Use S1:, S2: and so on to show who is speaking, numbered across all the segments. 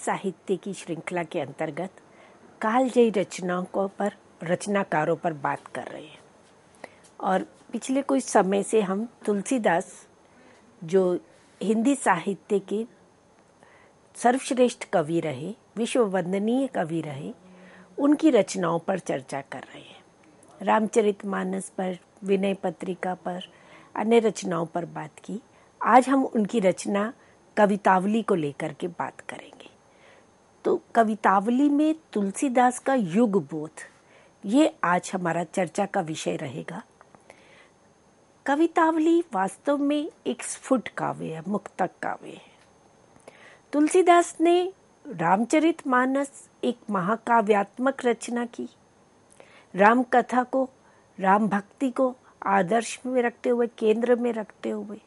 S1: साहित्य की श्रृंखला के अंतर्गत कालजयी रचनाओं पर रचनाकारों पर बात कर रहे हैं। और पिछले कुछ समय से हम तुलसीदास जो हिंदी साहित्य के सर्वश्रेष्ठ कवि रहे, विश्व वंदनीय कवि रहे, उनकी रचनाओं पर चर्चा कर रहे हैं। रामचरितमानस पर, विनय पत्रिका पर, अन्य रचनाओं पर बात की। आज हम उनकी रचना कवितावली को लेकर के बात करेंगे। तो कवितावली में तुलसीदास का युग बोध, ये आज हमारा चर्चा का विषय रहेगा। कवितावली वास्तव में एक स्फुट काव्य है, मुक्तक काव्य है। तुलसीदास ने रामचरितमानस एक महाकाव्यात्मक रचना की। राम कथा को, राम भक्ति को आदर्श में रखते हुए, केंद्र में रखते हुए,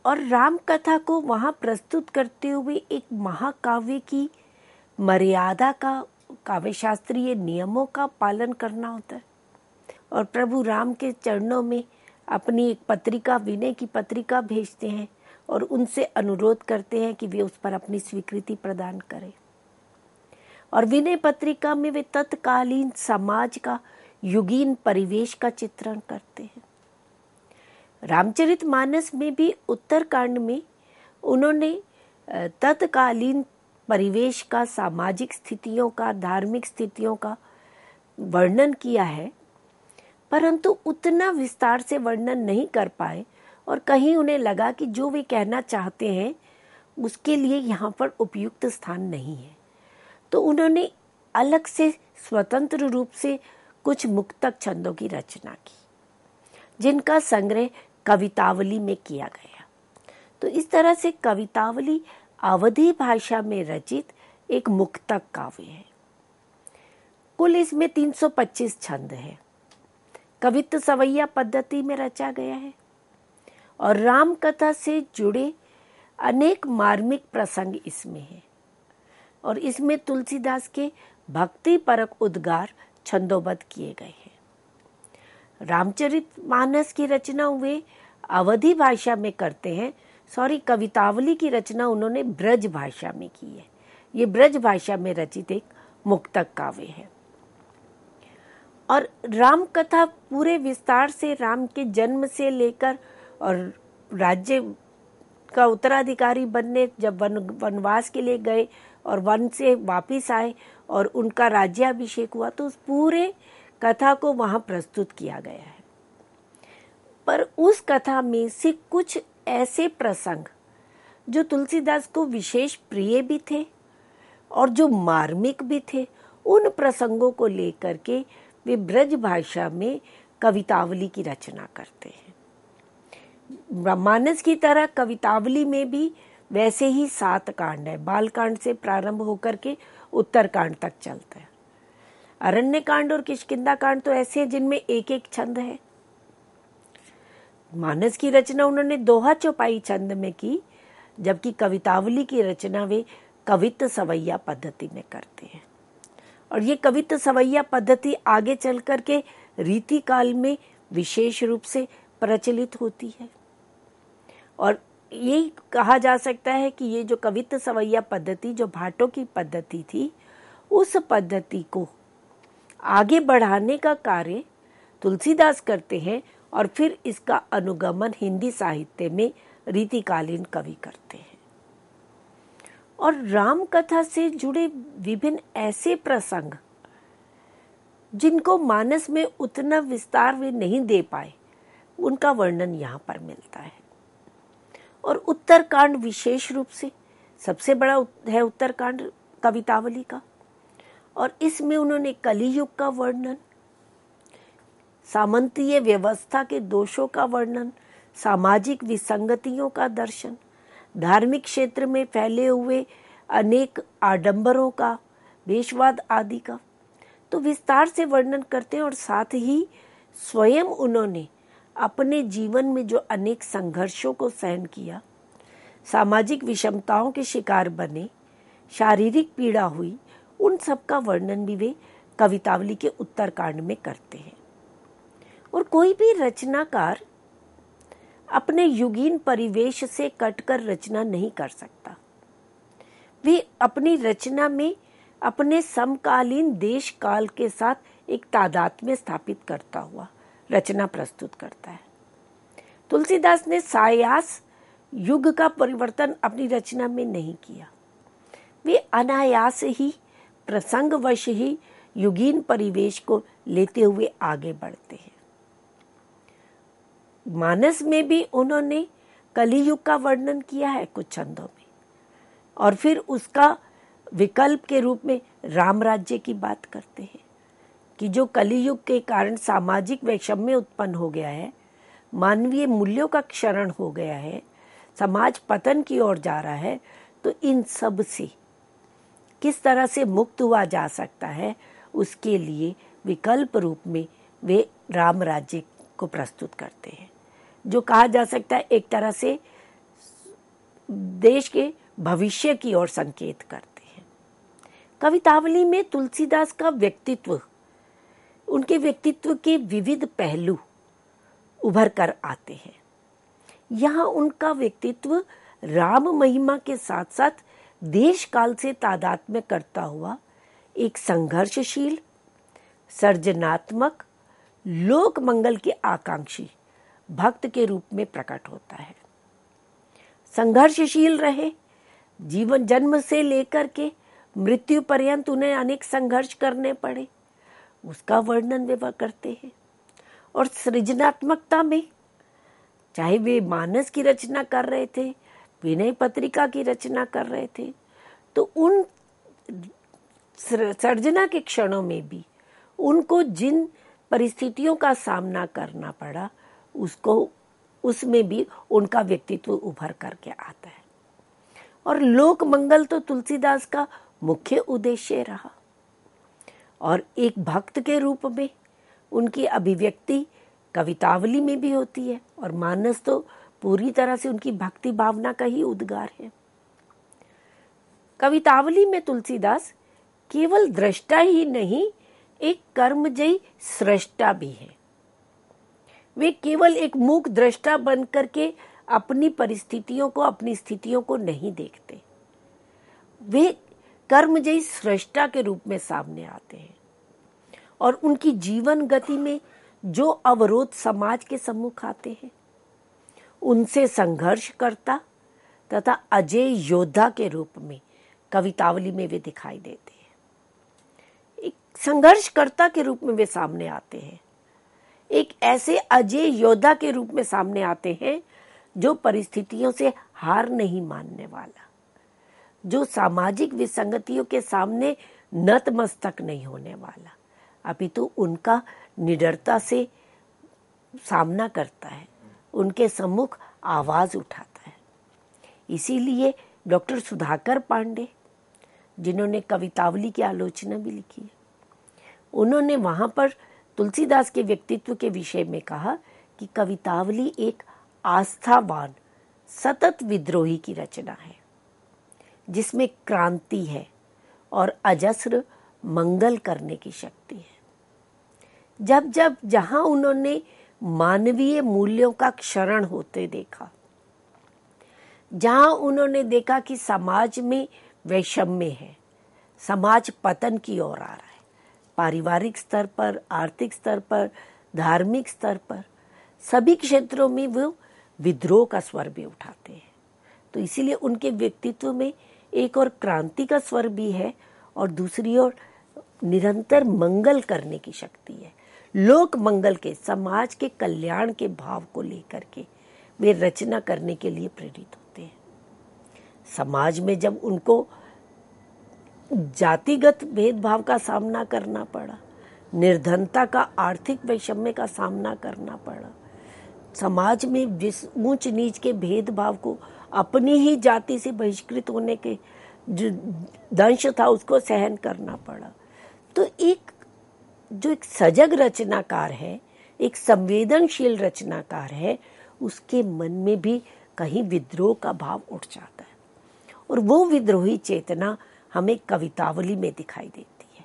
S1: और राम कथा को वहाँ प्रस्तुत करते हुए एक महाकाव्य की मर्यादा का, काव्य शास्त्रीय नियमों का पालन करना होता है। और प्रभु राम के चरणों में अपनी एक पत्रिका, विनय की पत्रिका भेजते हैं और उनसे अनुरोध करते हैं कि वे उस पर अपनी स्वीकृति प्रदान करें। और विनय पत्रिका में वे तत्कालीन समाज का युगीन परिवेश का चित्रण करते हैं। रामचरितमानस में भी उत्तरकांड में उन्होंने तत्कालीन परिवेश का, सामाजिक स्थितियों का, धार्मिक स्थितियों का वर्णन किया है, परंतु उतना विस्तार से वर्णन नहीं कर पाए। और कहीं उन्हें लगा कि जो वे कहना चाहते हैं उसके लिए यहाँ पर उपयुक्त स्थान नहीं है, तो उन्होंने अलग से स्वतंत्र रूप से कुछ मुक्तक छंदों की रचना की, जिनका संग्रह कवितावली में किया गया। तो इस तरह से कवितावली अवधी भाषा में रचित एक मुक्तक काव्य है। कुल इसमें 325 छंद है। कवित्व सवैया पद्धति में रचा गया है और राम कथा से जुड़े अनेक मार्मिक प्रसंग इसमें हैं। और इसमें तुलसीदास के भक्ति परक उद्गार छंदोबद्ध किए गए हैं। रामचरितमानस की रचना वे अवधी भाषा में करते हैं। कवितावली की रचना उन्होंने ब्रज भाषा में की है। ये ब्रज भाषा में रचित एक मुक्तक काव्य है। और राम कथा पूरे विस्तार से राम के जन्म से लेकर और राज्य का उत्तराधिकारी बनने, जब वनवास के लिए गए और वन से वापिस आए और उनका राज्याभिषेक हुआ, तो उस पूरे कथा को वहाँ प्रस्तुत किया गया है। पर उस कथा में से कुछ ऐसे प्रसंग जो तुलसीदास को विशेष प्रिय भी थे और जो मार्मिक भी थे, उन प्रसंगों को लेकर के वे ब्रज भाषा में कवितावली की रचना करते हैं। मानस की तरह कवितावली में भी वैसे ही 7 कांड है। बालकांड से प्रारंभ होकर के उत्तरकांड तक चलता है। अरण्य कांड और किष्किंधा कांड तो ऐसे हैं जिनमें एक एक छंद है। मानस की रचना उन्होंने दोहा चौपाई छंद में की, जबकि कवितावली की रचना वे कवित्व सवैया पद्धति में करते हैं। और ये कवित्व सवैया पद्धति आगे चल कर के रीति काल में विशेष रूप से प्रचलित होती है। और ये कहा जा सकता है कि ये जो कवित्व सवैया पद्धति, जो भाटों की पद्धति थी, उस पद्धति को आगे बढ़ाने का कार्य तुलसीदास करते हैं और फिर इसका अनुगमन हिंदी साहित्य में रीतिकालीन कवि करते हैं। और राम कथा से जुड़े विभिन्न ऐसे प्रसंग जिनको मानस में उतना विस्तार वे नहीं दे पाए, उनका वर्णन यहाँ पर मिलता है। और उत्तरकांड विशेष रूप से सबसे बड़ा है उत्तरकांड कवितावली का। और इसमें उन्होंने कलियुग का वर्णन, सामंतीय व्यवस्था के दोषों का वर्णन, सामाजिक विसंगतियों का दर्शन, धार्मिक क्षेत्र में फैले हुए अनेक आडंबरों का, वेशवाद आदि का तो विस्तार से वर्णन करते हैं। और साथ ही स्वयं उन्होंने अपने जीवन में जो अनेक संघर्षों को सहन किया, सामाजिक विषमताओं के शिकार बने, शारीरिक पीड़ा हुई, उन सब का वर्णन भी वे कवितावली के उत्तरकांड में करते हैं। और कोई भी रचनाकार अपने युगीन परिवेश से कटकर रचना नहीं कर सकता। वे अपनी रचना में अपने समकालीन देश काल के साथ एक तादात्म्य स्थापित करता हुआ रचना प्रस्तुत करता है। तुलसीदास ने सायास युग का परिवर्तन अपनी रचना में नहीं किया। वे अनायास ही प्रसंगवश ही युगीन परिवेश को लेते हुए आगे बढ़ते हैं। मानस में भी उन्होंने कलियुग का वर्णन किया है कुछ छंदों में, और फिर उसका विकल्प के रूप में राम राज्य की बात करते हैं कि जो कलियुग के कारण सामाजिक वैषम्य उत्पन्न हो गया है, मानवीय मूल्यों का क्षरण हो गया है, समाज पतन की ओर जा रहा है, तो इन सब से किस तरह से मुक्त हुआ जा सकता है, उसके लिए विकल्प रूप में वे राम राज्य को प्रस्तुत करते हैं, जो कहा जा सकता है एक तरह से देश के भविष्य की ओर संकेत करते हैं। कवितावली में तुलसीदास का व्यक्तित्व, उनके व्यक्तित्व के विविध पहलू उभर कर आते हैं। यहाँ उनका व्यक्तित्व राम महिमा के साथ साथ देश काल से तादात्म्य करता हुआ एक संघर्षशील, सर्जनात्मक, लोक मंगल के आकांक्षी भक्त के रूप में प्रकट होता है। संघर्षशील रहे, जीवन जन्म से लेकर के मृत्यु पर्यंत उन्हें अनेक संघर्ष करने पड़े, उसका वर्णन वे करते हैं। और सृजनात्मकता में, चाहे वे मानस की रचना कर रहे थे, विनय पत्रिका की रचना कर रहे थे, तो उन सर्जना के क्षणों में भी उनको जिन परिस्थितियों का सामना करना पड़ा, उसमें भी उनका व्यक्तित्व उभर करके आता है। और लोक मंगल तो तुलसीदास का मुख्य उद्देश्य रहा, और एक भक्त के रूप में उनकी अभिव्यक्ति कवितावली में भी होती है, और मानस तो पूरी तरह से उनकी भक्ति भावना का ही उद्गार है। कवितावली में तुलसीदास केवल दृष्टा ही नहीं, एक कर्मजयी सृष्टा भी है। वे केवल एक मूक दृष्टा बन करके अपनी परिस्थितियों को, अपनी स्थितियों को नहीं देखते, वे कर्मजयी सृष्टा के रूप में सामने आते हैं। और उनकी जीवन गति में जो अवरोध समाज के सम्मुख आते हैं, उनसे संघर्ष करता तथा अजय योद्धा के रूप में कवितावली में वे दिखाई देते हैं। एक संघर्षकर्ता के रूप में वे सामने आते हैं, एक ऐसे अजय योद्धा के रूप में सामने आते हैं जो परिस्थितियों से हार नहीं मानने वाला, जो सामाजिक विसंगतियों के सामने नतमस्तक नहीं होने वाला, अपितु उनका निडरता से सामना करता है, उनके सम्मुख आवाज उठाता है। इसीलिए डॉक्टर सुधाकर पांडे, जिन्होंने कवितावली की आलोचना भी लिखी है, उन्होंने वहां पर तुलसीदास के व्यक्तित्व के विषय में कहा कि कवितावली एक आस्थावान, सतत विद्रोही की रचना है, जिसमें क्रांति है और अजस्र मंगल करने की शक्ति है। जब जब जहां उन्होंने मानवीय मूल्यों का क्षरण होते देखा, जहां उन्होंने देखा कि समाज में वैषम्य है, समाज पतन की ओर आ रहा है, पारिवारिक स्तर पर, आर्थिक स्तर पर, धार्मिक स्तर पर, सभी क्षेत्रों में वो विद्रोह का स्वर भी उठाते हैं। तो इसीलिए उनके व्यक्तित्व में एक और क्रांति का स्वर भी है, और दूसरी ओर निरंतर मंगल करने की शक्ति है। लोक मंगल के, समाज के कल्याण के भाव को लेकर के वे रचना करने के लिए प्रेरित होते हैं। समाज में जब उनको जातिगत भेदभाव का सामना करना पड़ा, निर्धनता का, आर्थिक वैषम्य का सामना करना पड़ा, समाज में जिस ऊंच नीच के भेदभाव को, अपनी ही जाति से बहिष्कृत होने के जो दंश था उसको सहन करना पड़ा, तो एक जो एक सजग रचनाकार है, एक संवेदनशील रचनाकार है, उसके मन में भी कहीं विद्रोह का भाव उठ जाता है, और वो विद्रोही चेतना हमें कवितावली में दिखाई देती है,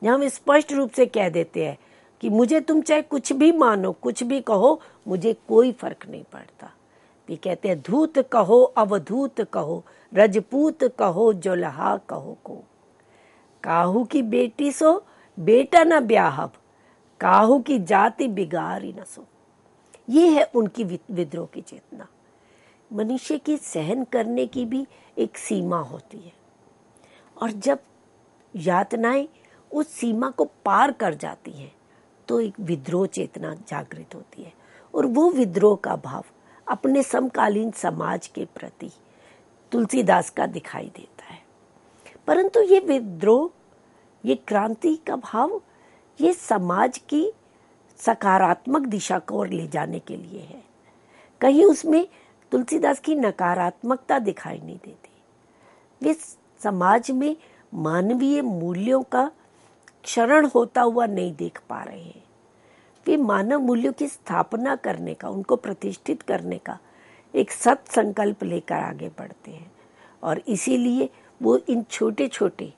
S1: जहाँ हम स्पष्ट रूप से कह देते हैं कि मुझे तुम चाहे कुछ भी मानो, कुछ भी कहो, मुझे कोई फर्क नहीं पड़ता, भी कहते हैं धूत कहो अवधूत कहो, रजपूत कहो जोलहा कहो को, काहू की बेटी सो बेटा न ब्याहब, काहू की जाति बिगाड़ी न सो। ये है उनकी विद्रोह की चेतना। मनुष्य की सहन करने की भी एक सीमा होती है, और जब यातनाएं उस सीमा को पार कर जाती हैं तो एक विद्रोह चेतना जागृत होती है, और वो विद्रोह का भाव अपने समकालीन समाज के प्रति तुलसीदास का दिखाई देता है। परंतु ये विद्रोह, ये क्रांति का भाव, ये समाज की सकारात्मक दिशा को ओर ले जाने के लिए है। कहीं उसमें तुलसीदास की नकारात्मकता दिखाई नहीं देती। वे समाज में मानवीय मूल्यों का क्षरण होता हुआ नहीं देख पा रहे हैं। वे मानव मूल्यों की स्थापना करने का, उनको प्रतिष्ठित करने का एक सत संकल्प लेकर आगे बढ़ते हैं, और इसीलिए वो इन छोटे छोटे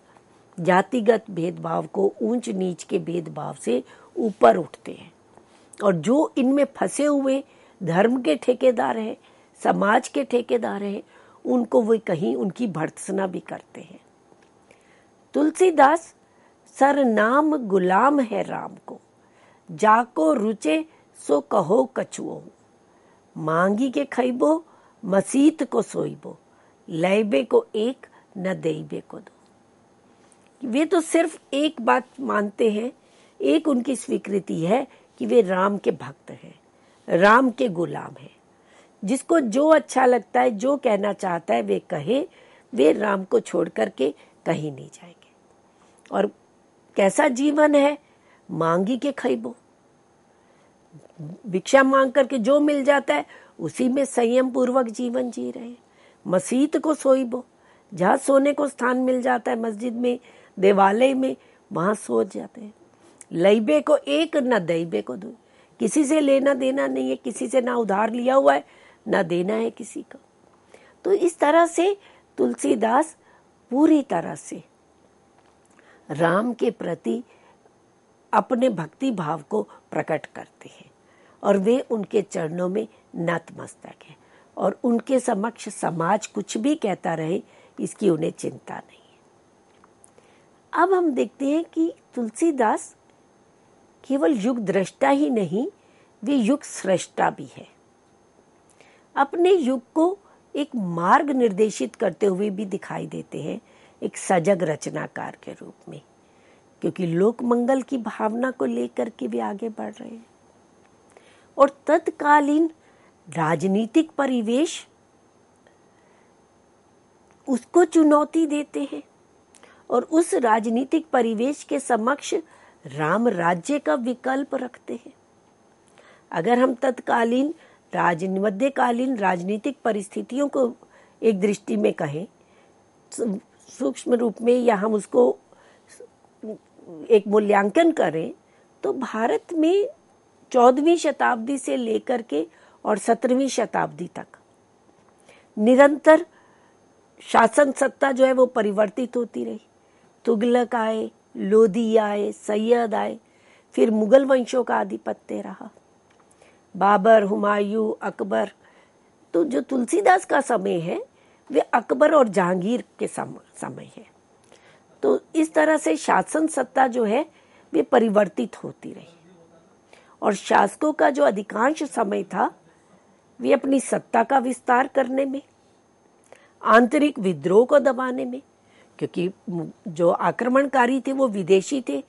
S1: जातिगत भेदभाव को, ऊंच नीच के भेदभाव से ऊपर उठते हैं, और जो इनमें फंसे हुए धर्म के ठेकेदार हैं, समाज के ठेकेदार हैं, उनको वे कहीं उनकी भर्त्सना भी करते हैं। तुलसीदास सरनाम गुलाम है राम को, जाको रुचे सो कहो कछुओ, मांगी के खैबो मसीत को सोईबो, लैबे को एक न देईबे को दो। वे तो सिर्फ एक बात मानते हैं, एक उनकी स्वीकृति है कि वे राम के भक्त हैं, राम के गुलाम हैं। जिसको जो अच्छा लगता है, जो कहना चाहता है वे कहे, वे राम को छोड़ करके कहीं नहीं जाएंगे। और कैसा जीवन है? मांगी के खैबो, भिक्षा मांग करके जो मिल जाता है उसी में संयम पूर्वक जीवन जी रहे हैं। मसीत को सोईबो, जहाँ सोने को स्थान मिल जाता है, मस्जिद में, देवालय में, वहां सो जाते हैं। लईबे को एक न दैबे को दो, किसी से लेना देना नहीं है, किसी से ना उधार लिया हुआ है ना देना है किसी को। तो इस तरह से तुलसीदास पूरी तरह से राम के प्रति अपने भक्ति भाव को प्रकट करते हैं, और वे उनके चरणों में नतमस्तक है, और उनके समक्ष समाज कुछ भी कहता रहे इसकी उन्हें चिंता नहीं है। अब हम देखते हैं कि तुलसीदास केवल युग दृष्टा ही नहीं, वे युग सृष्टा भी है। अपने युग को एक मार्ग निर्देशित करते हुए भी दिखाई देते हैं, एक सजग रचनाकार के रूप में, क्योंकि लोक मंगल की भावना को लेकर के भी आगे बढ़ रहे हैं, और तत्कालीन राजनीतिक परिवेश उसको चुनौती देते हैं, और उस राजनीतिक परिवेश के समक्ष राम राज्य का विकल्प रखते हैं। अगर हम तत्कालीन मध्यकालीन राजनीतिक परिस्थितियों को एक दृष्टि में कहें, सूक्ष्म रूप में, या हम उसको एक मूल्यांकन करें, तो भारत में 14वीं शताब्दी से लेकर के और 17वीं शताब्दी तक निरंतर शासन सत्ता जो है वो परिवर्तित होती रही। तुगलक आए, लोधी आए, सैयद आए, फिर मुगल वंशों का आधिपत्य रहा, बाबर, हुमायूं, अकबर। तो जो तुलसीदास का समय है वे अकबर और जहांगीर के समय है। तो इस तरह से शासन सत्ता जो है वे परिवर्तित होती रही, और शासकों का जो अधिकांश समय था वे अपनी सत्ता का विस्तार करने में, आंतरिक विद्रोह को दबाने में, क्योंकि जो आक्रमणकारी थे वो विदेशी थे,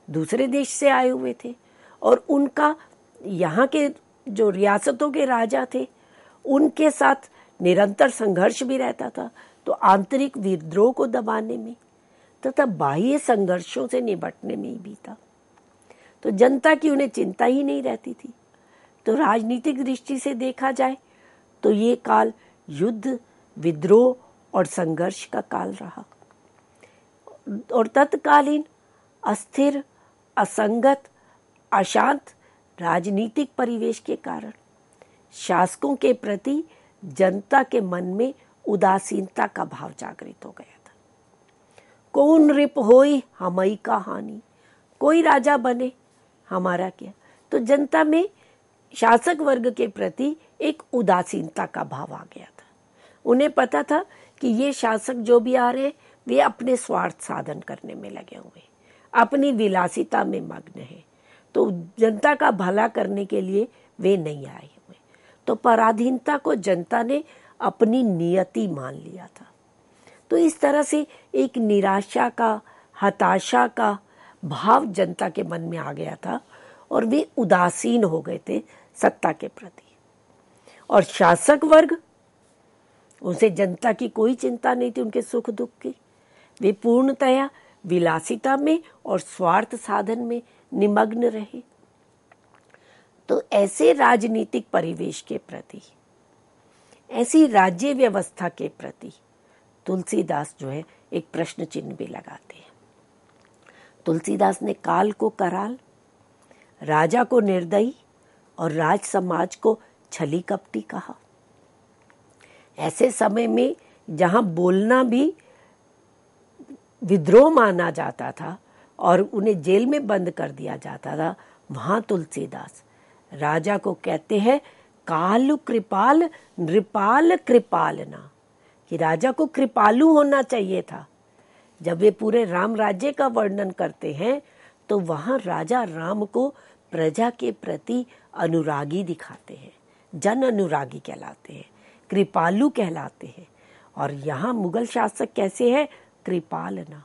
S1: दूसरे देश से आए हुए थे, और उनका यहाँ के जो रियासतों के राजा थे उनके साथ निरंतर संघर्ष भी रहता था। तो आंतरिक विद्रोह को दबाने में तथा बाह्य संघर्षों से निपटने में भी था। तो जनता की उन्हें चिंता ही नहीं रहती थी। तो राजनीतिक दृष्टि से देखा जाए तो ये काल युद्ध, विद्रोह और संघर्ष का काल रहा, और तत्कालीन अस्थिर, असंगत, अशांत राजनीतिक परिवेश के कारण शासकों के प्रति जनता के मन में उदासीनता का भाव जागृत हो गया था। कौन रिप होई हमई का हानि, कोई राजा बने हमारा क्या। तो जनता में शासक वर्ग के प्रति एक उदासीनता का भाव आ गया था। उन्हें पता था कि ये शासक जो भी आ रहे हैं वे अपने स्वार्थ साधन करने में लगे हुए, अपनी विलासिता में मग्न है, तो जनता का भला करने के लिए वे नहीं आए हुए। तो पराधीनता को जनता ने अपनी नियति मान लिया था। तो इस तरह से एक निराशा का, हताशा का भाव जनता के मन में आ गया था और वे उदासीन हो गए थे सत्ता के प्रति। और शासक वर्ग, उसे जनता की कोई चिंता नहीं थी उनके सुख दुख की। वे पूर्णतया विलासिता में और स्वार्थ साधन में निमग्न रहे। तो ऐसे राजनीतिक परिवेश के प्रति, ऐसी राज्य व्यवस्था के प्रति तुलसीदास जो है एक प्रश्न चिन्ह भी लगाते हैं। तुलसीदास ने काल को कराल, राजा को निर्दयी और राज समाज को छली कपटी कहा। ऐसे समय में जहां बोलना भी विद्रोह माना जाता था और उन्हें जेल में बंद कर दिया जाता था, वहां तुलसीदास राजा को कहते हैं कालु कृपाल नृपाल कृपालना, कि राजा को कृपालु होना चाहिए था। जब वे पूरे राम राज्य का वर्णन करते हैं तो वहां राजा राम को प्रजा के प्रति अनुरागी दिखाते हैं, जन अनुरागी कहलाते हैं, कृपालु कहलाते हैं। और यहाँ मुगल शासक कैसे है? कृपालना।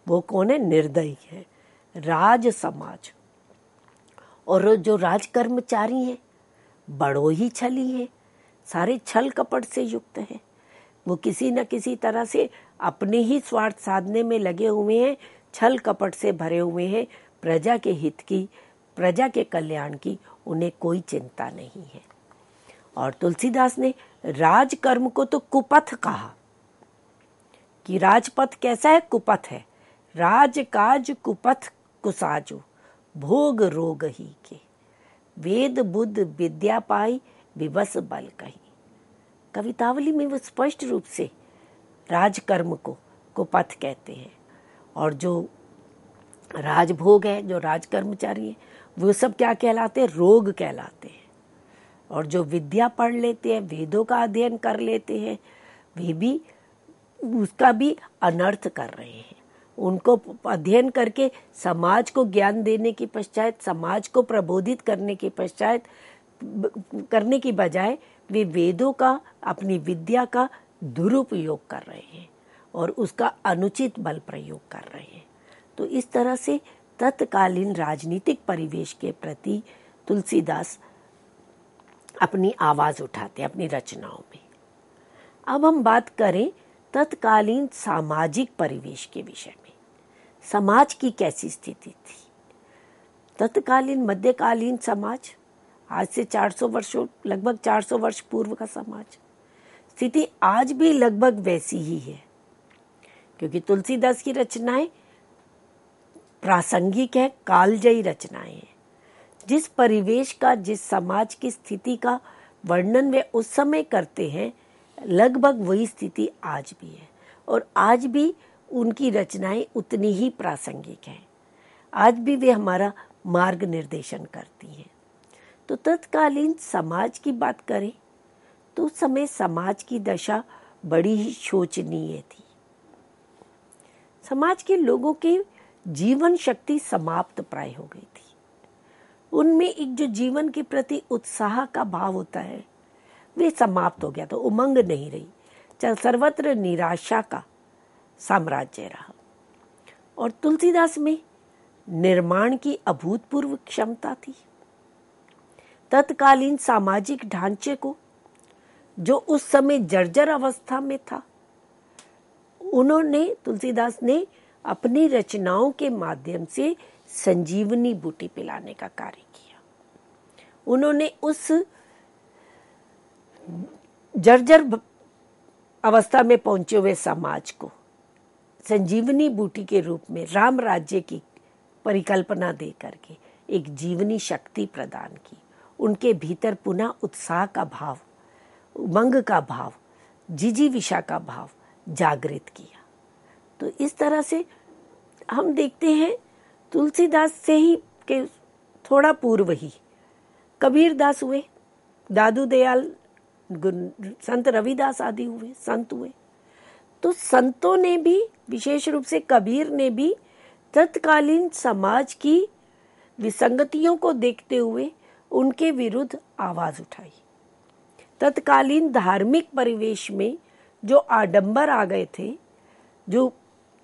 S1: वो कौन है? निर्दयी है, राज समाज। और जो राज कर्मचारी हैं बड़ो ही छली है, सारे छल कपट से युक्त है। वो किसी न किसी तरह से अपने ही स्वार्थ साधने में लगे हुए हैं, छल कपट से भरे हुए हैं। प्रजा के हित की, प्रजा के कल्याण की उन्हें कोई चिंता नहीं है। और तुलसीदास ने राजकर्म को तो कुपथ कहा कि राजपथ कैसा है? कुपथ है। राज काज कुपथ कुसाजो, भोग रोग ही के, वेद बुद्ध विद्या पाई विवश बल कही। कवितावली में वो स्पष्ट रूप से राजकर्म को कुपथ कहते हैं। और जो राजभोग है, जो राजकर्मचारी है, वो सब क्या कहलाते हैं? रोग कहलाते हैं। और जो विद्या पढ़ लेते हैं, वेदों का अध्ययन कर लेते हैं, वे भी उसका भी अनर्थ कर रहे हैं। उनको अध्ययन करके समाज को ज्ञान देने के पश्चात, समाज को प्रबोधित करने के पश्चात करने की बजाय वे वेदों का, अपनी विद्या का दुरुपयोग कर रहे हैं और उसका अनुचित बल प्रयोग कर रहे हैं। तो इस तरह से तत्कालीन राजनीतिक परिवेश के प्रति तुलसीदास अपनी आवाज उठाते हैं अपनी रचनाओं में। अब हम बात करें तत्कालीन सामाजिक परिवेश के विषय में। समाज की कैसी स्थिति थी? तत्कालीन मध्यकालीन समाज, आज से 400 वर्षों, लगभग 400 वर्ष पूर्व का समाज, स्थिति आज भी लगभग वैसी ही है। क्योंकि तुलसीदास की रचनाएं प्रासंगिक है, कालजयी रचनाएं हैं। जिस परिवेश का, जिस समाज की स्थिति का वर्णन वे उस समय करते हैं, लगभग वही स्थिति आज भी है। और आज भी उनकी रचनाएं उतनी ही प्रासंगिक हैं। आज भी वे हमारा मार्ग निर्देशन करती हैं। तो तत्कालीन समाज की बात करें तो उस समय समाज की दशा बड़ी ही शोचनीय थी। समाज के लोगों की जीवन शक्ति समाप्त प्राय हो गई थी। उनमें एक जो जीवन के प्रति उत्साह का भाव होता है वे समाप्त हो गया। तो उमंग नहीं रही, सर्वत्र निराशा का साम्राज्य रहा। और तुलसीदास में निर्माण की अभूतपूर्व क्षमता थी। तत्कालीन सामाजिक ढांचे को, जो उस समय जर्जर अवस्था में था, उन्होंने, तुलसीदास ने अपनी रचनाओं के माध्यम से संजीवनी बूटी पिलाने का कार्य किया। उन्होंने उस जर्जर अवस्था में पहुंचे हुए समाज को संजीवनी बूटी के रूप में राम राज्य की परिकल्पना दे करके एक जीवनी शक्ति प्रदान की। उनके भीतर पुनः उत्साह का भाव, उमंग का भाव, जिजीविषा का भाव जागृत किया। तो इस तरह से हम देखते हैं तुलसीदास से ही के थोड़ा पूर्व ही कबीरदास हुए। दादू दयाल, संत रविदास आदि हुए, संत हुए। तो संतों ने भी, विशेष रूप से कबीर ने भी तत्कालीन समाज की विसंगतियों को देखते हुए उनके विरुद्ध आवाज उठाई। तत्कालीन धार्मिक परिवेश में जो आडंबर आ गए थे, जो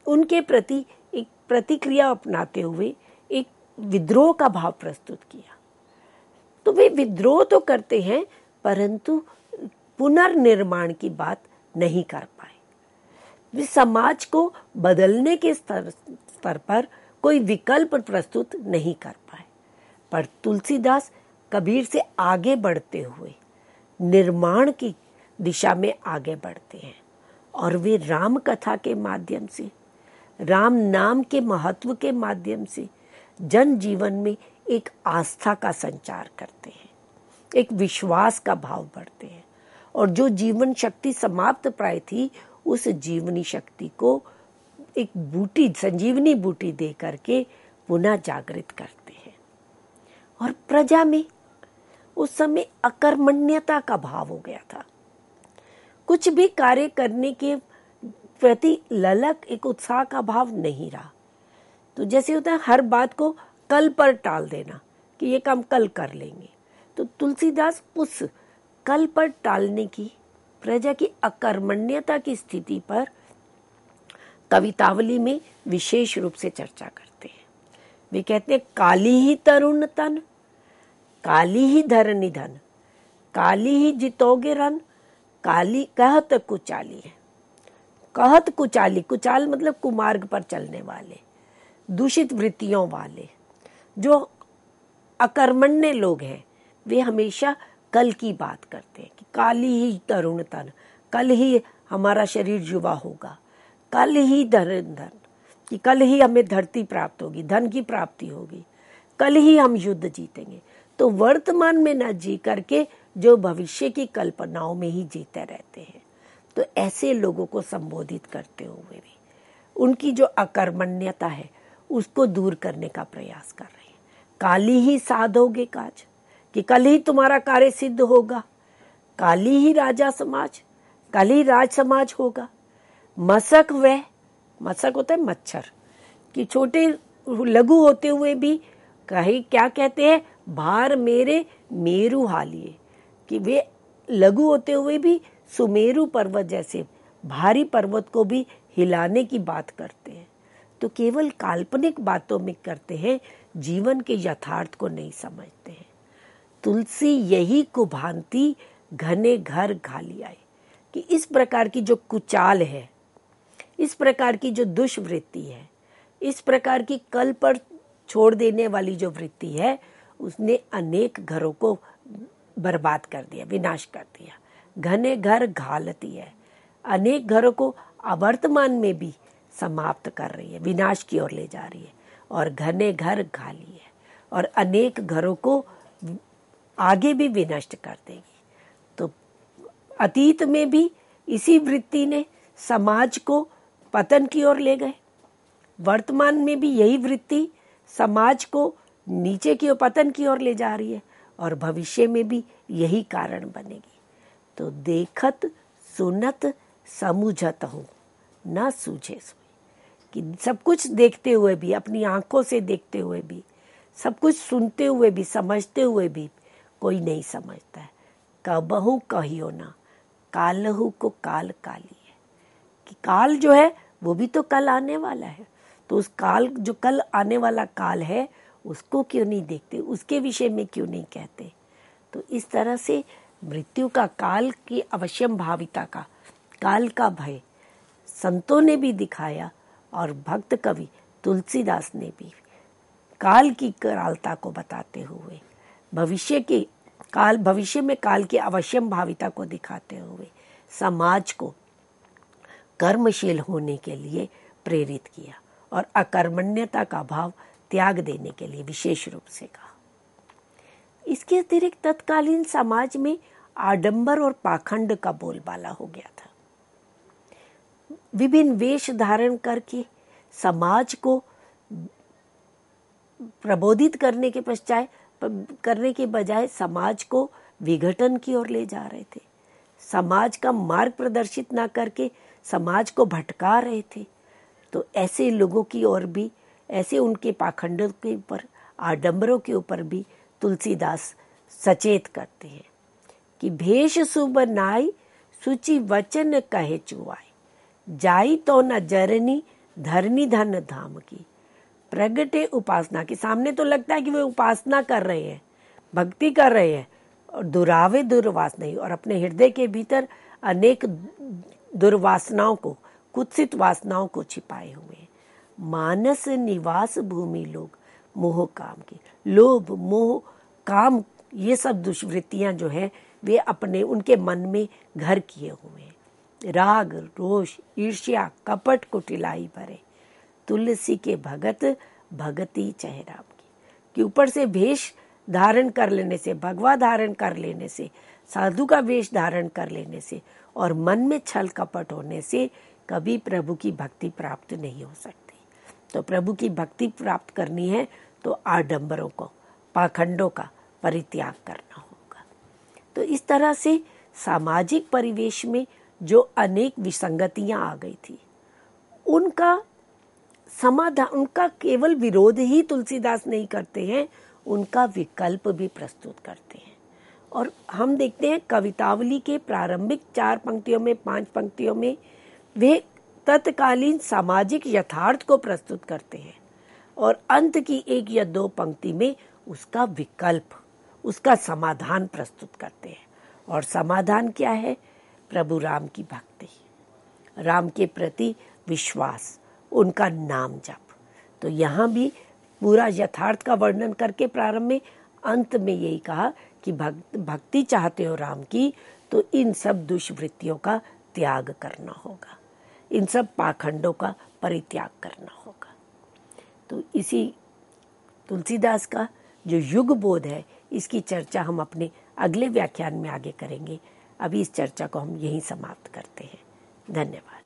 S1: उनके प्रति एक प्रतिक्रिया अपनाते हुए एक विद्रोह का भाव प्रस्तुत किया। तो वे विद्रोह तो करते हैं परंतु पुनर्निर्माण की बात नहीं कर पाए। वे समाज को बदलने के स्तर पर कोई विकल्प प्रस्तुत नहीं कर पाए। पर तुलसीदास कबीर से आगे बढ़ते हुए निर्माण की दिशा में आगे बढ़ते हैं और वे राम कथा के माध्यम से, राम नाम के महत्व के माध्यम से जन जीवन में एक आस्था का संचार करते हैं, एक विश्वास का भाव बढ़ते हैं और जो जीवन शक्ति समाप्त प्राय थी उस जीवनी शक्ति को एक बूटी, संजीवनी बूटी दे करके पुनः जागृत करते हैं। और प्रजा में उस समय अकर्मण्यता का भाव हो गया था। कुछ भी कार्य करने के प्रति ललक, एक उत्साह का भाव नहीं रहा। तो जैसे होता है हर बात को कल पर टाल देना कि ये काम कल कर लेंगे। तो तुलसीदास उस कल पर टालने की, प्रजा की अकर्मण्यता की स्थिति पर कवितावली में विशेष रूप से चर्चा करते हैं। वे कहते हैं, काली ही तरुण तन, काली ही धर निधन, काली ही जितोगे रन, काली कहत कुचाली है। कहत कुचाली, कुचाल मतलब कुमार्ग पर चलने वाले, दूषित वृत्तियों वाले, जो अकर्मण्य लोग हैं, वे हमेशा कल की बात करते हैं कि काली ही तरुण तन, कल ही हमारा शरीर युवा होगा, कल ही धन, कि कल ही हमें धरती प्राप्त होगी, धन की प्राप्ति होगी, कल ही हम युद्ध जीतेंगे। तो वर्तमान में न जी करके जो भविष्य की कल्पनाओं में ही जीते रहते हैं। तो ऐसे लोगों को संबोधित करते हुए भी उनकी जो अकर्मण्यता है उसको दूर करने का प्रयास कर रहे हैं। काली ही साधोगे काज, कि कल ही तुम्हारा कार्य सिद्ध होगा, काली ही राजा समाज, कल ही राज समाज होगा। मसक वह, मसक होता है मच्छर, कि छोटे लघु होते हुए भी कहीं क्या कहते हैं, भार मेरे मेरु हालिए, कि वे लघु होते हुए भी सुमेरु पर्वत जैसे भारी पर्वत को भी हिलाने की बात करते हैं। तो केवल काल्पनिक बातों में करते हैं, जीवन के यथार्थ को नहीं समझते हैं। तुलसी यही कुभांति घने घर घाली आए, कि इस प्रकार की जो कुचाल है, इस प्रकार की जो दुष्वृत्ति है, इस प्रकार की कल पर छोड़ देने वाली जो वृत्ति है, उसने अनेक घरों को बर्बाद कर दिया, विनाश कर दिया। घने घर घालती है, अनेक घरों को वर्तमान में भी समाप्त कर रही है, विनाश की ओर ले जा रही है। और घने घर घाली है, और अनेक घरों को आगे भी विनष्ट कर देगी। तो अतीत में भी इसी वृत्ति ने समाज को पतन की ओर ले गए, वर्तमान में भी यही वृत्ति समाज को नीचे की ओर, पतन की ओर ले जा रही है, और भविष्य में भी यही कारण बनेगी। तो देखत सुनत समुझत हूँ न सूझे सोई, कि सब कुछ देखते हुए भी, अपनी आंखों से देखते हुए भी, सब कुछ सुनते हुए भी, समझते हुए भी कोई नहीं समझता है। कबहू कहियो ना, कालहू को काल काली है, कि काल जो है वो भी तो कल आने वाला है। तो उस काल, जो कल आने वाला काल है, उसको क्यों नहीं देखते, उसके विषय में क्यों नहीं कहते। तो इस तरह से मृत्यु का, काल की अवश्यम भाविता का, काल का भय संतों ने भी दिखाया, और भक्त कवि तुलसीदास ने भी काल की करालता को बताते हुए, भविष्य के काल, भविष्य में काल की अवश्यम भाविता को दिखाते हुए समाज को कर्मशील होने के लिए प्रेरित किया, और अकर्मण्यता का भाव त्याग देने के लिए विशेष रूप से कहा। इसके अतिरिक्त तत्कालीन समाज में आडंबर और पाखंड का बोलबाला हो गया था। विभिन्न वेश धारण करके समाज को प्रबोधित करने के बजाय समाज को विघटन की ओर ले जा रहे थे, समाज का मार्ग प्रदर्शित ना करके समाज को भटका रहे थे। तो ऐसे लोगों की ओर भी, ऐसे उनके पाखंडों के ऊपर, आडंबरों के ऊपर भी तुलसीदास सचेत करते हैं कि भेष शुभ नाई सुचि वचन कहे चुआई, जाई तो न जरनी धरनी धन धाम की। प्रगटे उपासना के सामने तो लगता है कि वे उपासना कर रहे हैं, भक्ति कर रहे हैं, और दुरावे दुर्वास नहीं, और अपने हृदय के भीतर अनेक दुर्वासनाओं को, कुत्सित वासनाओं को छिपाए हुए हैं। मानस निवास भूमि लोग मोह काम की, लोभ मोह काम, ये सब दुष्वृत्तियां जो है वे अपने उनके मन में घर किए हुए हैं। राग रोष ईर्ष्या कपट कुटिलाई भरे, तुलसी के भगत भगती चेहराम की। कि ऊपर से भेष धारण कर लेने से, भगवा धारण कर लेने से, साधु का वेश धारण कर लेने से और मन में छल कपट होने से कभी प्रभु की भक्ति प्राप्त नहीं हो सकती। तो प्रभु की भक्ति प्राप्त करनी है तो आडंबरों को, पाखंडों का परित्याग करना होगा। तो इस तरह से सामाजिक परिवेश में जो अनेक विसंगतियां आ गई थी, उनका समाधान, उनका केवल विरोध ही तुलसीदास नहीं करते हैं, उनका विकल्प भी प्रस्तुत करते हैं। और हम देखते हैं कवितावली के प्रारंभिक 4 पंक्तियों में, 5 पंक्तियों में वे तत्कालीन सामाजिक यथार्थ को प्रस्तुत करते हैं, और अंत की 1 या 2 पंक्ति में उसका विकल्प, उसका समाधान प्रस्तुत करते हैं। और समाधान क्या है? प्रभु राम की भक्ति, राम के प्रति विश्वास, उनका नाम जप। तो यहाँ भी पूरा यथार्थ का वर्णन करके प्रारंभ में, अंत में यही कहा कि भक्ति चाहते हो राम की तो इन सब दुष्वृत्तियों का त्याग करना होगा, इन सब पाखंडों का परित्याग करना होगा। तो इसी तुलसीदास का जो युग बोध है, इसकी चर्चा हम अपने अगले व्याख्यान में आगे करेंगे। अभी इस चर्चा को हम यहीं समाप्त करते हैं। धन्यवाद।